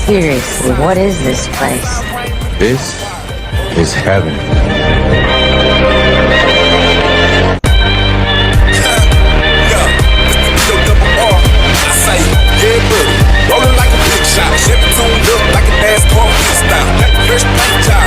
Seriously, what is this place? This is heaven. Rolling like a big shot, Chevy tuned up like a NASCAR freestyle. Fresh paint job,